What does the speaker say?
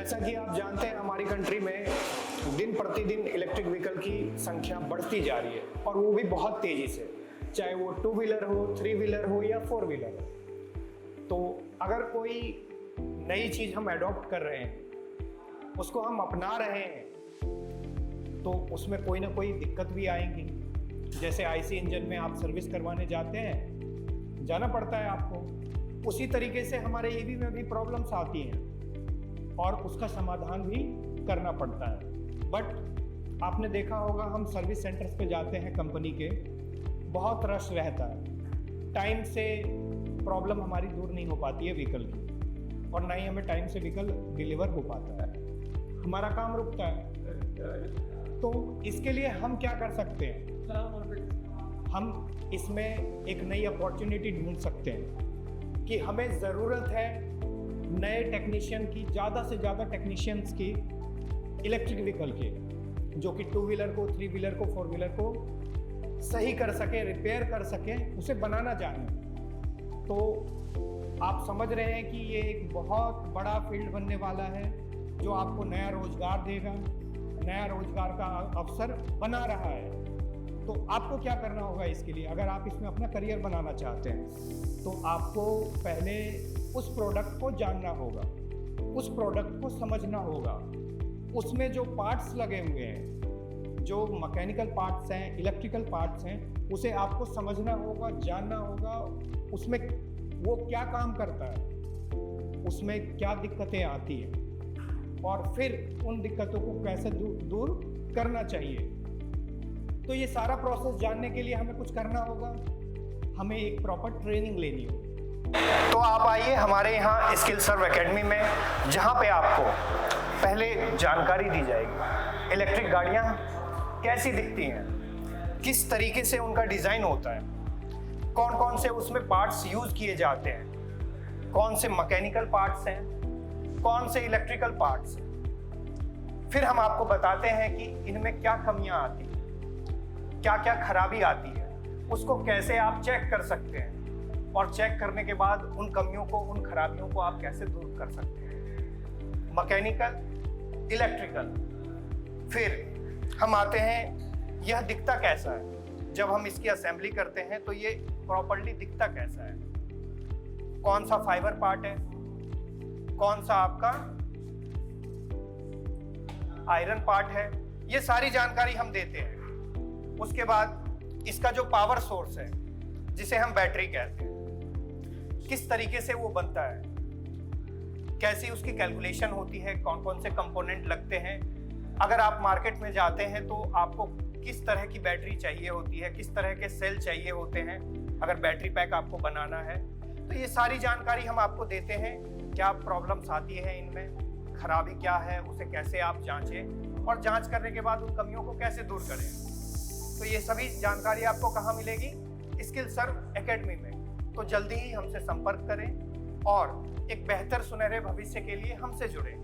जैसा कि आप जानते हैं हमारी कंट्री में दिन प्रतिदिन इलेक्ट्रिक व्हीकल की संख्या बढ़ती जा रही है और वो भी बहुत तेज़ी से, चाहे वो 2 व्हीलर हो, 3 व्हीलर हो या 4 व्हीलर हो। तो अगर कोई नई चीज़ हम एडॉप्ट कर रहे हैं, उसको हम अपना रहे हैं, तो उसमें कोई ना कोई दिक्कत भी आएंगी। जैसे आईसी इंजन में आप सर्विस करवाने जाते हैं, जाना पड़ता है आपको, उसी तरीके से हमारे ईवी में भी प्रॉब्लम्स आती हैं और उसका समाधान भी करना पड़ता है। बट आपने देखा होगा, हम सर्विस सेंटर्स पे जाते हैं कंपनी के, बहुत रश रहता है, टाइम से प्रॉब्लम हमारी दूर नहीं हो पाती है व्हीकल की, और ना ही हमें टाइम से व्हीकल डिलीवर हो पाता है, हमारा काम रुकता है। तो इसके लिए हम क्या कर सकते हैं? हम इसमें एक नई अपॉर्चुनिटी ढूंढ सकते हैं कि हमें ज़रूरत है नए टेक्नीशियन की, ज़्यादा से ज़्यादा टेक्नीशियंस की इलेक्ट्रिक व्हीकल के, जो कि 2 व्हीलर को, 3 व्हीलर को, 4 व्हीलर को सही कर सके, रिपेयर कर सके, उसे बनाना जाने। तो आप समझ रहे हैं कि ये एक बहुत बड़ा फील्ड बनने वाला है, जो आपको नया रोजगार देगा, नया रोजगार का अवसर बना रहा है। तो आपको क्या करना होगा इसके लिए? अगर आप इसमें अपना करियर बनाना चाहते हैं, तो आपको पहले उस प्रोडक्ट को जानना होगा, उस प्रोडक्ट को समझना होगा, उसमें जो पार्ट्स लगे हुए हैं, जो मैकेनिकल पार्ट्स हैं, इलेक्ट्रिकल पार्ट्स हैं, उसे आपको समझना होगा, जानना होगा, उसमें वो क्या काम करता है, उसमें क्या दिक्कतें आती हैं, और फिर उन दिक्कतों को कैसे दूर करना चाहिए। तो ये सारा प्रोसेस जानने के लिए हमें कुछ करना होगा, हमें एक प्रॉपर ट्रेनिंग लेनी होगी। तो आप आइए हमारे यहाँ स्किल सर्व एकेडमी में, जहाँ पे आपको पहले जानकारी दी जाएगी इलेक्ट्रिक गाड़ियाँ कैसी दिखती हैं, किस तरीके से उनका डिज़ाइन होता है, कौन कौन से उसमें पार्ट्स यूज़ किए जाते हैं, कौन से मैकेनिकल पार्ट्स हैं, कौन से इलेक्ट्रिकल पार्ट्स हैं। फिर हम आपको बताते हैं कि इनमें क्या कमियां आती हैं, क्या क्या खराबी आती है, उसको कैसे आप चेक कर सकते हैं, और चेक करने के बाद उन कमियों को, उन खराबियों को आप कैसे दूर कर सकते हैं, मैकेनिकल, इलेक्ट्रिकल। फिर हम आते हैं, यह दिखता कैसा है, जब हम इसकी असेंबली करते हैं तो ये प्रॉपर्ली दिखता कैसा है, कौन सा फाइबर पार्ट है, कौन सा आपका आयरन पार्ट है, ये सारी जानकारी हम देते हैं। उसके बाद इसका जो पावर सोर्स है, जिसे हम बैटरी कहते हैं, किस तरीके से वो बनता है, कैसी उसकी कैलकुलेशन होती है, कौन कौन से कंपोनेंट लगते हैं। अगर आप मार्केट में जाते हैं तो आपको किस तरह की बैटरी चाहिए होती है, किस तरह के सेल चाहिए होते हैं, अगर बैटरी पैक आपको बनाना है, तो ये सारी जानकारी हम आपको देते हैं। क्या प्रॉब्लम्स आती है इनमें, खराबी क्या है, उसे कैसे आप जांचें, और जांच करने के बाद उन कमियों को कैसे दूर करें। तो ये सभी जानकारी आपको कहाँ मिलेगी? स्किल सर्व एकेडमी में। तो जल्दी ही हमसे संपर्क करें और एक बेहतर सुनहरे भविष्य के लिए हमसे जुड़ें।